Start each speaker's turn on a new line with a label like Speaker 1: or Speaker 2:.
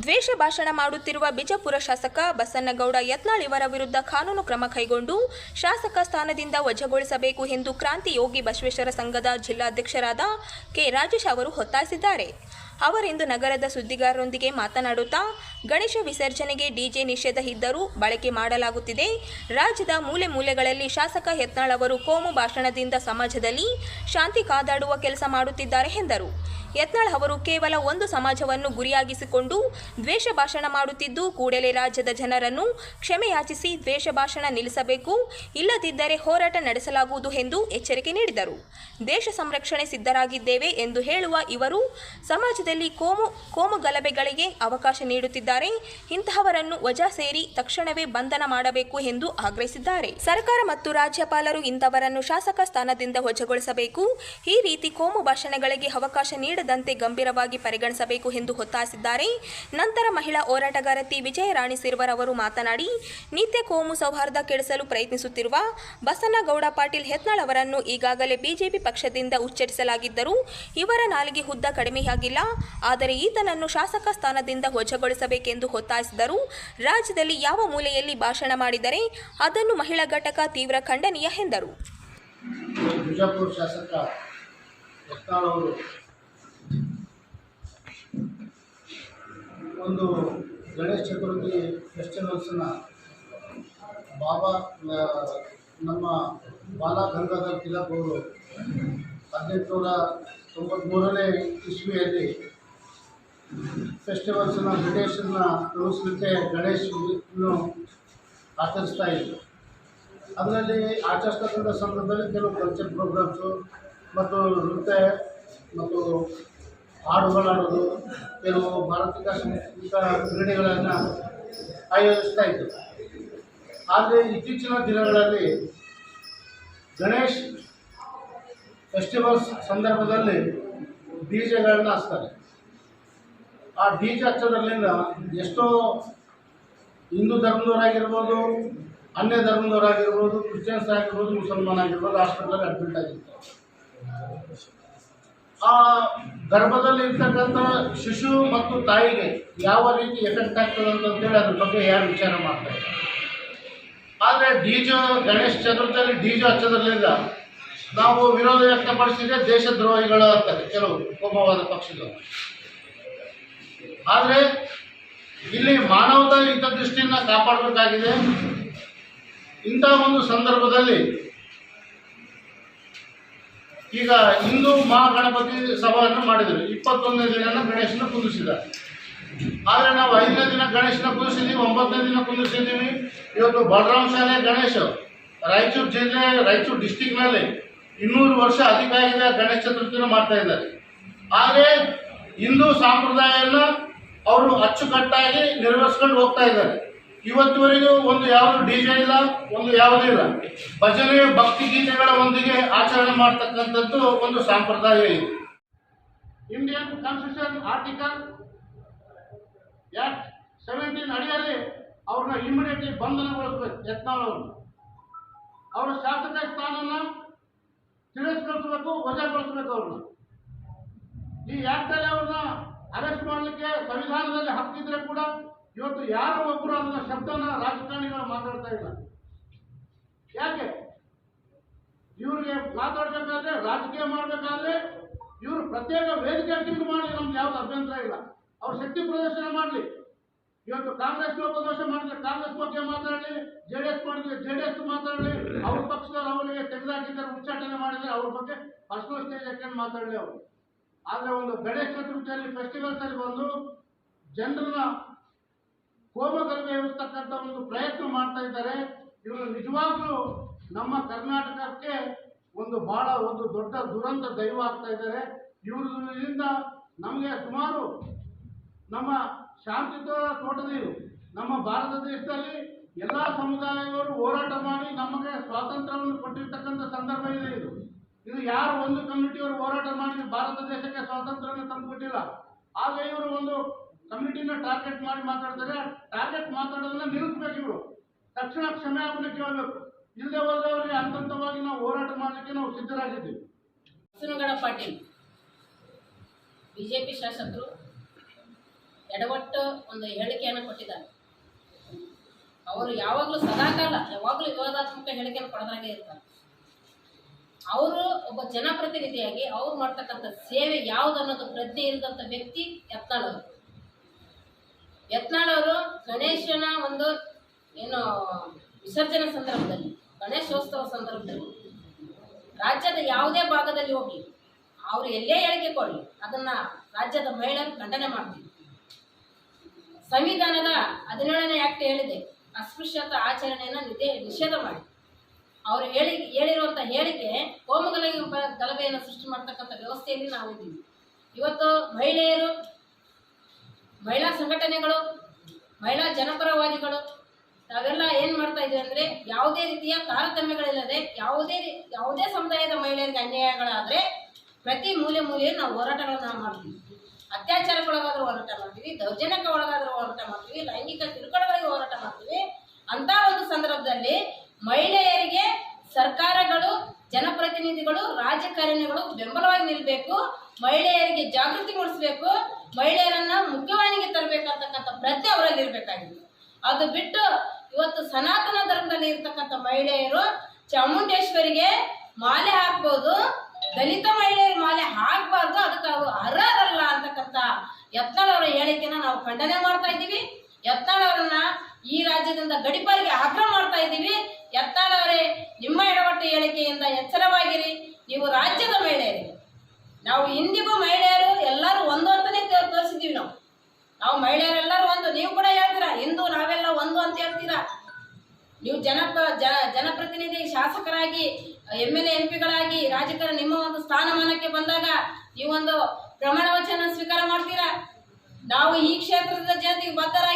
Speaker 1: ದ್ವೇಷ ಭಾಷಣ ಮಾಡುತ್ತಿರುವ ಬಿಜಾಪುರ ಶಾಸಕ ಬಸನಗೌಡ ಯತ್ನಾಳ್ ಇವರ ವಿರುದ್ಧ ಕಾನೂನು ಕ್ರಮ ಕೈಗೊಂಡು ಶಾಸಕ ಸ್ಥಾನದಿಂದ ವಜಾಗೊಳಿಸಬೇಕು ಎಂದು ಕ್ರಾಂತಿ ಯೋಗಿ ಬಸವೇಶ್ವರ ಸಂಘದ ಜಿಲ್ಲಾಧ್ಯಕ್ಷರಾದ ಕೆ ರಾಜೇಶ್ ಅವರು ಒತ್ತಾಯಿಸಿದ್ದಾರೆ. ಅವರಿಂದು ನಗರದ ಸುದ್ದಿಗಾರರೊಂದಿಗೆ ಮಾತನಾಡುತ್ತಾ, ಗಣೇಶ ವಿಸರ್ಜನೆಗೆ ಡಿಜೆ ನಿಷೇಧ ಇದ್ದರೂ ಬಳಕೆ ಮಾಡಲಾಗುತ್ತಿದೆ. ರಾಜ್ಯದ ಮೂಲೆ ಮೂಲೆಗಳಲ್ಲಿ ಶಾಸಕ ಯತ್ನಾಳ್ ಅವರು ಕೋಮು ಭಾಷಣದಿಂದ ಸಮಾಜದಲ್ಲಿ ಶಾಂತಿ ಕಾದಾಡುವ ಕೆಲಸ ಮಾಡುತ್ತಿದ್ದಾರೆ ಎಂದರು. ಯತ್ನಾಳ್ ಅವರು ಕೇವಲ ಒಂದು ಸಮಾಜವನ್ನು ಗುರಿಯಾಗಿಸಿಕೊಂಡು ದ್ವೇಷ ಭಾಷಣ ಮಾಡುತ್ತಿದ್ದು, ಕೂಡಲೇ ರಾಜ್ಯದ ಜನರನ್ನು ಕ್ಷಮೆಯಾಚಿಸಿ ದ್ವೇಷ ಭಾಷಣ ನಿಲ್ಲಿಸಬೇಕು, ಇಲ್ಲದಿದ್ದರೆ ಹೋರಾಟ ನಡೆಸಲಾಗುವುದು ಎಂದು ಎಚ್ಚರಿಕೆ ನೀಡಿದರು. ದೇಶ ಸಂರಕ್ಷಣೆ ಸಿದ್ಧರಾಗಿದ್ದೇವೆ ಎಂದು ಹೇಳುವ ಇವರು ಸಮಾಜದಲ್ಲಿ ಕೋಮು ಗಲಭೆಗಳಿಗೆ ಅವಕಾಶ ನೀಡುತ್ತಿದ್ದಾರೆ. ಇಂತಹವರನ್ನು ವಜಾ ಸೇರಿ ತಕ್ಷಣವೇ ಬಂಧನ ಮಾಡಬೇಕು ಎಂದು ಆಗ್ರಹಿಸಿದ್ದಾರೆ. ಸರ್ಕಾರ ಮತ್ತು ರಾಜ್ಯಪಾಲರು ಇಂಥವರನ್ನು ಶಾಸಕ ಸ್ಥಾನದಿಂದ ವಜಾಗೊಳಿಸಬೇಕು. ಈ ರೀತಿ ಕೋಮು ಭಾಷಣಗಳಿಗೆ ಅವಕಾಶ ನೀಡದಂತೆ ಗಂಭೀರವಾಗಿ ಪರಿಗಣಿಸಬೇಕು ಎಂದು ಒತ್ತಾಯಿಸಿದ್ದಾರೆ. ನಂತರ ಮಹಿಳಾ ಹೋರಾಟಗಾರತಿ ವಿಜಯರಾಣಿ ಸಿರ್ವರ್ ಅವರು ಮಾತನಾಡಿ, ನಿತ್ಯ ಕೋಮು ಸೌಹಾರ್ದ ಕೆಡಿಸಲು ಪ್ರಯತ್ನಿಸುತ್ತಿರುವ ಬಸನಗೌಡ ಪಾಟೀಲ್ ಯತ್ನಾಳ್ ಅವರನ್ನು ಈಗಾಗಲೇ ಬಿಜೆಪಿ ಪಕ್ಷದಿಂದ ಉಚ್ಚರಿಸಲಾಗಿದ್ದರೂ ಇವರ ನಾಲಿಗೆ ಉದ್ದ ಕಡಿಮೆಯಾಗಿಲ್ಲ. ಆದರೆ ಈತನನ್ನು ಶಾಸಕ ಸ್ಥಾನದಿಂದ ವಜಾಗೊಳಿಸಬೇಕೆಂದು ಒತ್ತಾಯಿಸಿದರು. ರಾಜ್ಯದಲ್ಲಿ ಯಾವ ಮೂಲೆಯಲ್ಲಿ ಭಾಷಣ ಮಾಡಿದರೆ ಅದನ್ನು ಮಹಿಳಾ ಘಟಕ ತೀವ್ರ ಖಂಡನೀಯ ಎಂದರು.
Speaker 2: ಬಿಜಾಪುರ ಶಾಸಕ ಯತ್ನಾಳ್ ಅವರು ಒಂದು ಗಣೇಶ ಚತುರ್ಥಿ ಫೆಸ್ಟಿವಲ್ಸನ್ನ ನಮ್ಮ ಬಾಲಾ ಗಂಗಾಧರ್ ತಿಲಕ್ ಅವರು 1893ನೇ ಇಸ್ವಿಯಲ್ಲಿ ಫೆಸ್ಟಿವಲ್ಸನ್ನ ಬ್ರಿಟಿಷರನ್ನ ಉಳಿಸಲಿಕ್ಕೆ ಗಣೇಶನ್ನು ಆಚರಿಸ್ತಾ ಇದ್ದರು. ಅದರಲ್ಲಿ ಆಚರಿಸ್ತಕ್ಕಂಥ ಸಂದರ್ಭದಲ್ಲಿ ಕೆಲವು ಕಲ್ಚರ್ ಪ್ರೋಗ್ರಾಮ್ಸು ಮತ್ತು ನೃತ್ಯ ಮತ್ತು ಹಾಡುಗಳಾಡೋದು, ಕೆಲವು ಭಾರತೀಯ ಸಾಂಸ್ಕೃತಿಕ ಕ್ರೀಡೆಗಳನ್ನು ಆಯೋಜಿಸ್ತಾ ಇದ್ದರು. ಆದರೆ ಇತ್ತೀಚಿನ ದಿನಗಳಲ್ಲಿ ಗಣೇಶ್ ಫೆಸ್ಟಿವಲ್ಸ್ ಸಂದರ್ಭದಲ್ಲಿ ಡಿಜೆಗಳನ್ನ ಹಚ್ತಾರೆ. ಆ ಡಿಜೆ ಹಚ್ಚೋದ್ರಲ್ಲಿಂದ ಎಷ್ಟೋ ಹಿಂದೂ ಧರ್ಮದವರಾಗಿರ್ಬೋದು, ಅನ್ಯ ಧರ್ಮದವರಾಗಿರ್ಬೋದು, ಕ್ರಿಶ್ಚಿಯನ್ಸ್ ಆಗಿರ್ಬೋದು, ಮುಸಲ್ಮಾನ್ ಆಗಿರ್ಬೋದು ಹಾಸ್ಪಿಟಲಲ್ಲಿ ಅಡ್ಮಿಟ್ ಆಗಿರ್ತಾರೆ. ಆ ಗರ್ಭದಲ್ಲಿ ಇರ್ತಕ್ಕಂಥ ಶಿಶು ಮತ್ತು ತಾಯಿಗೆ ಯಾವ ರೀತಿ ಎಫೆಕ್ಟ್ ಆಗ್ತದೆ ಅಂತೇಳಿ ಅದ್ರ ಬಗ್ಗೆ ಯಾರು ವಿಚಾರ ಮಾಡ್ತಾರೆ. ಆದರೆ ಗಣೇಶ ಚತುರ್ಥಿಯಲ್ಲಿ ಡಿಜೆ ಹಚ್ಚೋದ್ರಲ್ಲಿಂದ ನಾವು ವಿರೋಧ ವ್ಯಕ್ತಪಡಿಸಿದ್ರೆ ದೇಶದ್ರೋಹಿಗಳು ಅಂತಾರೆ ಕೆಲವು ಕೋಮುವಾದ ಪಕ್ಷಗಳು. ಆದರೆ ಇಲ್ಲಿ ಮಾನವತಾ ಹಿತದೃಷ್ಟಿಯನ್ನು ಕಾಪಾಡಬೇಕಾಗಿದೆ. ಇಂಥ ಒಂದು ಸಂದರ್ಭದಲ್ಲಿ ಈಗ ಹಿಂದೂ ಮಹಾಗಣಪತಿ ಸಭೆಯನ್ನು ಮಾಡಿದರು. 21ನೇ ದಿನ ಗಣೇಶನ ಕುಂದಿಸಿದ್ದಾರೆ. ಆದರೆ ನಾವು 5ನೇ ದಿನ ಗಣೇಶನ ಕುಂದಿಸಿದ್ದೀವಿ, 9ನೇ ದಿನ ಕುಂದಿಸಿದ್ದೀವಿ. ಇವತ್ತು ಬಲರಾಮ ಶಾಲೆ ಗಣೇಶ ರಾಯಚೂರು ಜಿಲ್ಲೆ, ರಾಯಚೂರು ಡಿಸ್ಟಿಕ್ನಲ್ಲಿ 200 ವರ್ಷ ಅಧಿಕ ಆಗಿದೆ ಗಣೇಶ ಚತುರ್ಥಿನ ಮಾಡ್ತಾ ಇದ್ದಾರೆ. ಆದರೆ ಹಿಂದೂ ಸಂಪ್ರದಾಯವನ್ನು ಅವರು ಅಚ್ಚುಕಟ್ಟಾಗಿ ನಿರ್ವಹಿಸ್ಕೊಂಡು ಹೋಗ್ತಾ ಇದ್ದಾರೆ. ಇವತ್ತುವರೆಗೂ ಒಂದು ಯಾವುದು ಡಿಜೆ ಇಲ್ಲ, ಒಂದು ಯಾವುದೂ ಇಲ್ಲ. ಭಜನೆ ಭಕ್ತಿ ಗೀತೆಗಳ ಒಂದಿಗೆ ಆಚರಣೆ ಮಾಡ್ತಕ್ಕಂಥದ್ದು ಒಂದು ಸಂಪ್ರದಾಯ ಇದೆ. ಇಂಡಿಯನ್ ಕಾನ್ಸ್ಟಿಟ್ಯೂಷನ್ ಆರ್ಟಿಕಲ್ ಆಕ್ಟ್ 17 ಅಡಿಯಲ್ಲಿ ಅವ್ರನ್ನ ಇಮಿಡಿಯೇಟ್ಲಿ ಬಂಧನಗೊಳಿಸಬೇಕು. ಯತ್ನಾಳ್ ಅವರ ಶಾಸಕ ಸ್ಥಾನನ ತಿರಸ್ಕರಿಸಬೇಕು, ವಜಾಗೊಳಿಸಬೇಕು. ಅವ್ರನ್ನ ಈ ಆಕ್ಟಲ್ಲಿ ಅವ್ರನ್ನ ಅರೆಸ್ಟ್ ಮಾಡಲಿಕ್ಕೆ ಸಂವಿಧಾನದಲ್ಲಿ ಹಕ್ಕಿದ್ರೆ ಕೂಡ ಇವತ್ತು ಯಾರೋ ಒಬ್ಬರು ಅದನ್ನ ಶಬ್ದನ ರಾಜಕಾರಣಿಗಳು ಮಾತಾಡ್ತಾ ಇಲ್ಲ. ಯಾಕೆ? ಇವ್ರಿಗೆ ಮಾತಾಡಬೇಕಾದ್ರೆ, ರಾಜಕೀಯ ಮಾಡಬೇಕಾದ್ರೆ ಇವರು ಪ್ರತ್ಯೇಕ ವೇದಿಕೆ ಅಕ್ಟಿವಿಟಿ ಮಾಡಲಿ, ನಮ್ಗೆ ಯಾವ್ದು ಅಭ್ಯಂತರ ಇಲ್ಲ. ಅವ್ರ ಶಕ್ತಿ ಪ್ರದರ್ಶನ ಮಾಡಲಿ. ಇವತ್ತು ಕಾಂಗ್ರೆಸ್ ಲೋಪದೋಷ ಮಾಡಿದ್ರೆ ಕಾಂಗ್ರೆಸ್ ಬಗ್ಗೆ ಮಾತಾಡಲಿ, JDS ಮಾಡಿದ್ರೆ JDS ಮಾತಾಡಲಿ, ಅವ್ರ ಪಕ್ಷದವ್ರು ಅವರಿಗೆ ತೆಗೆದಾಕಿದ್ದಾರೆ, ಉಚ್ಚಾಟನೆ ಮಾಡಿದ್ರೆ ಅವ್ರ ಬಗ್ಗೆ ಪರ್ಸನಲ್ ಸ್ಟೇಜ್ ಹಾಕೊಂಡು ಮಾತಾಡಲಿ ಅವರು. ಆದರೆ ಒಂದು ಗಣೇಶ ಚತುರ್ಥಿಯಲ್ಲಿ ಫೆಸ್ಟಿವಲ್ಸ್ ಅಲ್ಲಿ ಬಂದು ಜನರನ್ನ ಕೋಮಗಲಭೆ ಇರತಕ್ಕಂಥ ಒಂದು ಪ್ರಯತ್ನ ಮಾಡ್ತಾ ಇದ್ದಾರೆ. ಇವರು ನಿಜವಾಗ್ಲೂ ನಮ್ಮ ಕರ್ನಾಟಕಕ್ಕೆ ಒಂದು ದೊಡ್ಡ ದುರಂತ ದೈವ ಆಗ್ತಾ ಇದ್ದಾರೆ. ಇವರಿಂದ ನಮಗೆ ಸುಮಾರು ನಮ್ಮ ಶಾಂತಿಯುತ ತೋಟದೀರು ನಮ್ಮ ಭಾರತ ದೇಶದಲ್ಲಿ ಎಲ್ಲ ಸಮುದಾಯದವರು ಹೋರಾಟ ಮಾಡಿ ನಮಗೆ ಸ್ವಾತಂತ್ರ್ಯವನ್ನು ಕೊಟ್ಟಿರ್ತಕ್ಕಂಥ ಸಂದರ್ಭ ಇದೆ. ಇದು ಯಾರು ಒಂದು ಕಮ್ಯುನಿಟಿಯವರು ಹೋರಾಟ ಮಾಡಿ ಭಾರತ ದೇಶಕ್ಕೆ ಸ್ವಾತಂತ್ರ್ಯವನ್ನು ತಂದುಕೊಟ್ಟಿಲ್ಲ. ಆಗ ಇವರು ಒಂದು ಕಮ್ಯುನಿಟಿನ ಟಾರ್ಗೆಟ್ ಮಾಡಿ ಮಾತಾಡ್ತಾರೆ. ಟಾರ್ಗೆಟ್ ಮಾತಾಡೋದನ್ನ ನಿಲ್ಲಿಸಬೇಕು. ಇವರು ತಕ್ಷಣ ಕ್ಷಮೆಯಾಪನೆ ಕೇಳಬೇಕು. ಇಲ್ಲದೆ ಹೋದ್ರೆ ಅವರಿಗೆ ಹಂತವಾಗಿ ನಾವು ಹೋರಾಟ ಮಾಡಲಿಕ್ಕೆ ನಾವು ಸಿದ್ಧರಾಗಿದ್ದೀವಿ.
Speaker 3: ಬಸನಗೌಡ ಪಾಟೀಲ್ ಬಿಜೆಪಿ ಶಾಸಕರು ಎಡವಟ್ಟು ಒಂದು ಹೇಳಿಕೆಯನ್ನು ಕೊಟ್ಟಿದ್ದಾರೆ. ಅವರು ಯಾವಾಗಲೂ ಸದಾಕಾಲ ಯಾವಾಗಲೂ ವಿವಾದಾತ್ಮಕ ಹೇಳಿಕೆಯನ್ನು ಕೊಡೋದಾಗೆ ಇರ್ತಾರೆ. ಅವರು ಒಬ್ಬ ಜನಪ್ರತಿನಿಧಿಯಾಗಿ ಅವ್ರು ಮಾಡ್ತಕ್ಕಂಥ ಸೇವೆ ಯಾವುದು ಅನ್ನೋದು ಪ್ರಜ್ಞೆ ಇಲ್ಲದಂಥ ವ್ಯಕ್ತಿ ಯತ್ನಾಳ್ ಅವರು. ಯತ್ನಾಳ್ ಅವರು ಗಣೇಶನ ಒಂದು ಏನು ವಿಸರ್ಜನೆ ಸಂದರ್ಭದಲ್ಲಿ, ಗಣೇಶೋತ್ಸವ ಸಂದರ್ಭದಲ್ಲಿ ರಾಜ್ಯದ ಯಾವುದೇ ಭಾಗದಲ್ಲಿ ಹೋಗಿ ಅವರು ಎಲ್ಲೇ ಹೇಳಿಕೆ ಕೊಡಲಿ ಅದನ್ನ ರಾಜ್ಯದ ಮಹಿಳೆಯರು ಖಂಡನೆ ಮಾಡ್ತೀವಿ. ಸಂವಿಧಾನದ 17ನೇ ಆಕ್ಟ್ ಹೇಳಿದೆ ಅಸ್ಪೃಶ್ಯತಾ ಆಚರಣೆಯನ್ನು ನಿಷೇಧ ಮಾಡಿ. ಅವರು ಹೇಳಿರುವಂಥ ಹೇಳಿಕೆ ಗಲಭೆಯನ್ನು ಸೃಷ್ಟಿ ಮಾಡ್ತಕ್ಕಂಥ ವ್ಯವಸ್ಥೆಯಲ್ಲಿ ನಾವು ಇದ್ದೀವಿ. ಇವತ್ತು ಮಹಿಳೆಯರು, ಮಹಿಳಾ ಸಂಘಟನೆಗಳು, ಮಹಿಳಾ ಜನಪರವಾದಿಗಳು ನಾವೆಲ್ಲ ಏನು ಮಾಡ್ತಾ ಇದ್ದೀವಿ ಅಂದರೆ ಯಾವುದೇ ರೀತಿಯ ತಾರತಮ್ಯಗಳಿಲ್ಲದೆ ಯಾವುದೇ ಸಮುದಾಯದ ಮಹಿಳೆಯರಿಗೆ ಅನ್ಯಾಯಗಳಾದರೆ ಪ್ರತಿ ಮೂಲೆಯಲ್ಲಿ ನಾವು ಹೋರಾಟಗಳನ್ನು ಮಾಡ್ತೀವಿ. ಅತ್ಯಾಚಾರಕ್ಕೊಳಗಾದರೂ ಹೋರಾಟ ಮಾಡ್ತೀವಿ, ದೌರ್ಜನ್ಯಕ್ಕೆ ಒಳಗಾದರೂ ಹೋರಾಟ ಮಾಡ್ತೀವಿ, ಲೈಂಗಿಕ ಕಿರುಕುಳಗಳಿಗೆ ಹೋರಾಟ ಮಾಡ್ತೀವಿ. ಅಂತ ಒಂದು ಸಂದರ್ಭದಲ್ಲಿ ಮಹಿಳೆಯರಿಗೆ ಸರ್ಕಾರಗಳು, ಜನಪ್ರತಿನಿಧಿಗಳು, ರಾಜಕಾರಣಿಗಳು ಬೆಂಬಲವಾಗಿ ನಿಲ್ಲಬೇಕು, ಮಹಿಳೆಯರಿಗೆ ಜಾಗೃತಿ ಮೂಡಿಸಬೇಕು, ಮಹಿಳೆಯರನ್ನ ಮುಖ್ಯವಾಹಿನಿಗೆ ತರಬೇಕಂತಕ್ಕಂಥ ಪ್ರಜ್ಞೆ ಅವರಲ್ಲಿ ಇರಬೇಕಾಗಿತ್ತು. ಅದು ಬಿಟ್ಟು ಇವತ್ತು ಸನಾತನ ಧರ್ಮದಲ್ಲಿ ಇರ್ತಕ್ಕಂಥ ಮಹಿಳೆಯರು ಚಾಮುಂಡೇಶ್ವರಿಗೆ ಮಾಲೆ ಹಾಕ್ಬೋದು, ದಲಿತ ಮಹಿಳೆಯರು ಮಾಲೆ ಹಾಕಬಾರ್ದು, ಅದಕ್ಕೆ ಅವರು ಅರ್ಹರಲ್ಲ ಅಂತಕ್ಕಂಥ ಯತ್ನಾಳ್ ಅವರ ಹೇಳಿಕೆನ ನಾವು ಖಂಡನೆ ಮಾಡ್ತಾ ಇದ್ದೀವಿ. ಯತ್ನಾಳ್ ಅವರನ್ನ ಈ ರಾಜ್ಯದಿಂದ ಗಡಿಪಾರಿಗೆ ಆಗ್ರಹ ಮಾಡ್ತಾ ಇದ್ದೀವಿ. ಯತ್ನಾಳ್ ಅವರೇ, ನಿಮ್ಮ ಎಡವಟ್ಟು ಹೇಳಿಕೆಯಿಂದ ಎಚ್ಚರವಾಗಿರಿ. ನೀವು ರಾಜ್ಯದ ಮಹಿಳೆಯರಿಗೆ, ನಾವು ಇಂದಿಗೂ ಮಹಿಳೆಯರು ಎಲ್ಲರೂ ಒಂದು ಅಂತಾನೆ ತೋರಿಸಿದ್ದೀವಿ. ನಾವು ಮಹಿಳೆಯರೆಲ್ಲರೂ ಒಂದು. ನೀವು ಕೂಡ ಹೇಳ್ತೀರಾ ಹಿಂದೂ ನಾವೆಲ್ಲ ಒಂದು ಅಂತ ಹೇಳ್ತೀರಾ. ನೀವು ಜನಪ್ರತಿನಿಧಿ ಶಾಸಕರಾಗಿ, MLA MP ಗಳಾಗಿ ರಾಜಕಾರಣ ನಿಮ್ಮ ಒಂದು ಸ್ಥಾನಮಾನಕ್ಕೆ ಬಂದಾಗ ನೀವೊಂದು ಪ್ರಮಾಣ ವಚನ ಸ್ವೀಕಾರ ಮಾಡ್ತೀರಾ. ನಾವು ಈ ಕ್ಷೇತ್ರದ ಜನತೆಗೆ ಬದ್ಧರಾಗಿ